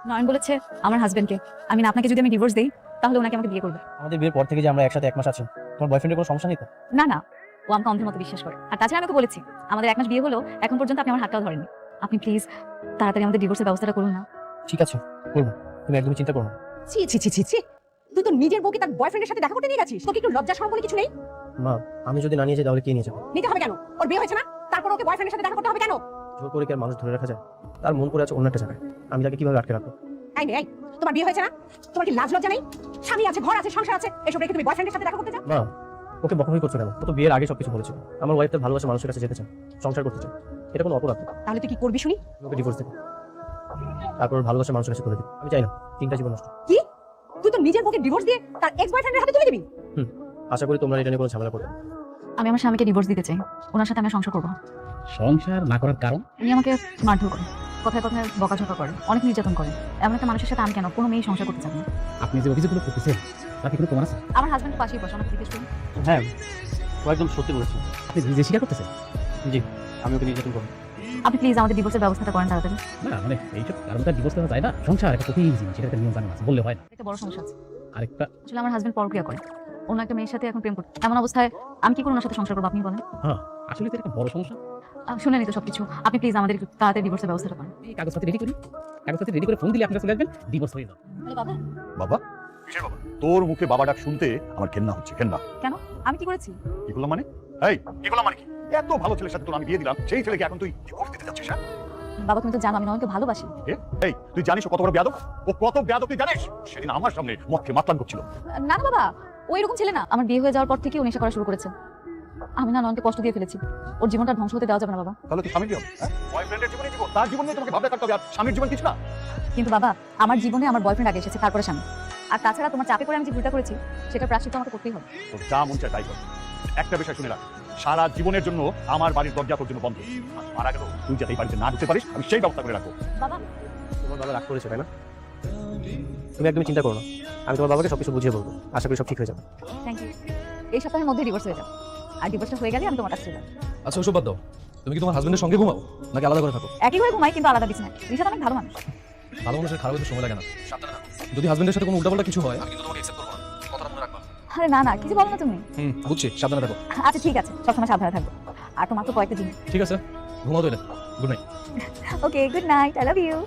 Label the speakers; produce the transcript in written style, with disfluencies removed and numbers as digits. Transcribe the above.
Speaker 1: নয়ন বলেছে আমার হাজবেন্ডকে আমি না আপনাকে যদি আমি ডিভোর্স দেই তাহলে ওনাকে আমাকে বিয়ে করবে।
Speaker 2: আমাদের বিয়ের পর থেকে যে আমরা একসাথে 1 মাস আছি, তোমার বয়ফ্রেন্ডের কোনো সমস্যা নেই তো?
Speaker 1: না না, ও আমাকে অন্ধের মতো বিশ্বাস করে। আর তাছাড়া আমি ওকে বলেছি আমাদের 1 মাস বিয়ে হলো, এখন পর্যন্ত আপনি আমার হাতটাও ধরেননি। আপনি প্লিজ তাড়াতাড়ি আমাদের ডিভোর্সের ব্যবস্থাটা করুন না।
Speaker 2: ঠিক আছে, করবো, তুমি একদমই চিন্তা করো না।
Speaker 3: ছি ছি ছি ছি ছি, তুই তো নিজের বউকে তার বয়ফ্রেন্ডের সাথে দেখা করতে নিয়ে গেছিস। তোকে একটু লজ্জা শরম বলে কিছু নেই?
Speaker 2: মা, আমি যদি না নিয়ে যাই তাহলে কে নিয়ে যাবে?
Speaker 3: নিতে হবে কেন? ওর বিয়ে হয়েছে না, তারপর ওকে বয়ফ্রেন্ডের সাথে দেখা করতে হবে কেন?
Speaker 2: জোর করে কি আর মানুষ ধরে রাখা যায়? তার মন করে আছে অন্য একটা জায়গায়, আমি তাকে কিভাবে আটকে রাখবো?
Speaker 3: এই নে, এই তোমার বিয়ে হয়েছে না? তোমার কি লাজ লজ্জা নেই? স্বামী আছে, ঘর আছে, সংসার আছে, এসব রেখে তুমি বয়ফ্রেন্ডের সাথে দেখা করতে যাও?
Speaker 2: মা, ওকে বকাবকি করছো কেন? ও তো বিয়ের আগে সবকিছু বলেছিল আমার ওয়াইফ তার ভালোবাসা মানুষের কাছে যেতে চায়, সংসার করতে চায়। এটা কোনো অপরাধ না।
Speaker 3: তাহলে তুই কি করবি শুনি?
Speaker 2: ওকে ডিভোর্স দেবো, তারপর ভালোবাসা মানুষের কাছে তুলে দিই। আমি চাই না 3টা জীবন নষ্ট।
Speaker 3: কি? তুই তো নিজের বউকে ডিভোর্স দিয়ে তার এক্স বয়ফ্রেন্ডের হাতে তুলে দিবি?
Speaker 2: আশা করি তোমরা এটা নিয়ে কোনো ঝামেলা করবে না।
Speaker 1: আমি আমার স্বামীকে ডিভোর্স দিতে চাই, ওনার সাথে আমি আর সংসার করবো না।
Speaker 4: সংসার না করার কারণ?
Speaker 1: উনি আমাকে মারধর করে, কথায় কথায় বকাঝকা করে, অনেক নির্যাতন করে। এমন একটা মানুষের সাথে আমি কেন কোনো মেয়ে সংসার করতে চাই না।
Speaker 4: আপনি যে অভিযোগগুলো করতেছেন তাতে কোনো প্রমাণ আছে?
Speaker 1: আমার হাজবেন্ড পাশেই বসে, আমাকে জিজ্ঞেস করুন।
Speaker 2: হ্যাঁ, ও একদম সত্যি বলেছে।
Speaker 4: আপনি নিজে স্বীকার করতেছেন?
Speaker 2: জি, আমি ওকে নির্যাতন করবো।
Speaker 1: আপনি প্লিজ আমাদের ডিভোর্সের ব্যবস্থাটা করেন তাড়াতাড়ি।
Speaker 4: না মানে এইসব কারণ তার ডিভোর্স করা যায় না। সংসার একটা কঠিন জিনিস, সেটা একটা নিয়ম কানুন আছে, বললে হয় না।
Speaker 1: একটা বড় সমস্যা আছে।
Speaker 4: আরেকটা,
Speaker 1: আসলে আমার হাজবেন্ড পরক্রিয়া করে, অন্য একটা মেয়ের সাথে এখন প্রেম করতে। এমন অবস্থায় আমি কি করে ওনার সাথে সংসার করবো আপনি বলেন?
Speaker 4: হ্যাঁ আসলে তো একটা বড় সমস্যা।
Speaker 1: শুনেনি তো সবকিছু। আপনি প্লিজ আমাদের একটু তাড়াতাড়ি ডিভোর্সের ব্যবস্থাটা করেন।
Speaker 4: এই কাগজপত্র রেডি করি, কাগজপত্র রেডি করে ফোন দিলে আপনারা চলে আসবেন, ডিভোর্স হয়ে যাবে।
Speaker 1: হ্যালো বাবা।
Speaker 5: বাবা? কিসের বাবা? তোর মুখে বাবা ডাক শুনতে আমার ঘেন্না হচ্ছে, ঘেন্না।
Speaker 1: কেন? আমি কি করেছি?
Speaker 5: কি করলাম মানে? এই, কি করলাম মানে কি? এত ভালো ছেলের সাথে তোর আমি বিয়ে দিলাম, সেই ছেলেকে এখন তুই ডিভোর্স দিতে যাচ্ছিস? হ্যাঁ?
Speaker 1: বাবা তুমি তো জানো আমি নয়নকে ভালোবাসি।
Speaker 5: এই, তুই জানিস ও কত বড় বেয়াদব? ও কত বেয়াদব তুই জানিস? সেদিন আমার সামনে মদ খেয়ে মাতলান করছিল।
Speaker 1: না না বাবা, ও এরকম ছেলে না। আমার বিয়ে হয়ে যাওয়ার পর থেকে ও নেশা করা শুরু করেছে। আমি না নয়নকে কষ্ট দিয়ে ফেলেছি, ওর জীবনটা ধ্বংস হতে দেওয়া যাবে না বাবা।
Speaker 5: তাহলে তুই স্বামীর কি হবে? বয়ফ্রেন্ডের জীবনে জীবন, তার জীবন নিয়ে তোমাকে ভাবতে থাকতে হবে, আর স্বামীর জীবন কিছু না।
Speaker 1: কিন্তু বাবা আমার জীবনে আমার বয়ফ্রেন্ড আগে এসেছে, তারপরে স্বামী। আর তাছাড়া তোমার চাপে করে আমি যে ভুলটা করেছি সেটা প্রায়শ্চিত্ত আমাকে করতেই হবে।
Speaker 5: তোর যা মন চায় তাই কর। একটা বিষয় শুনে রাখ, সারা জীবনের জন্য আমার বাড়ির দরজা তোর জন্য বন্ধ। আর মারা গেল তুই যাতে এই বাড়িতে না ঢুকতে পারিস, আমি সেই ব্যবস্থা করে রাখবো।
Speaker 1: বাবা
Speaker 2: তোমার বাবা রাগ করেছে তাই না? তুমি একদমই চিন্তা করো না, আমি তোমার বাবাকে সবকিছু বুঝিয়ে বলবো। আশা করি সব ঠিক হয়ে যাবে।
Speaker 1: Thank you. এই সপ্তাহের মধ্যে ডিভোর্স হয়ে যাবে, আর ডিভোর্সটা হয়ে গেলে আমি তোমার কাছে চলে যাবো।
Speaker 6: আচ্ছা ওসব বাদ দাও, তুমি কি তোমার হাজবেন্ডের সঙ্গে ঘুমাও নাকি আলাদা করে থাকো?
Speaker 1: একই ঘরে ঘুমাই কিন্তু আলাদা বিছানায়। রিশাদ অনেক ভালো মানুষ।
Speaker 6: ভালো মানুষের খারাপ হতে সময় লাগে না, সাবধানে থাকো। যদি হাজবেন্ডের সাথে কোনো উল্টাপাল্টা কিছু হয় আমি কিন্তু তোমাকে অ্যাকসেপ্ট করবো না, কথাটা মনে রাখবা।
Speaker 1: আরে না না, কিছু বলো না তুমি।
Speaker 6: বুঝছি, সাবধানে থাকো।
Speaker 1: আচ্ছা ঠিক আছে, সবসময় সাবধানে থাকবো। আর তো মাত্র কয়েকটা দিন।
Speaker 6: ঠিক আছে, ঘুমাও তাহলে। Good night.
Speaker 1: Okay, good night, I love you.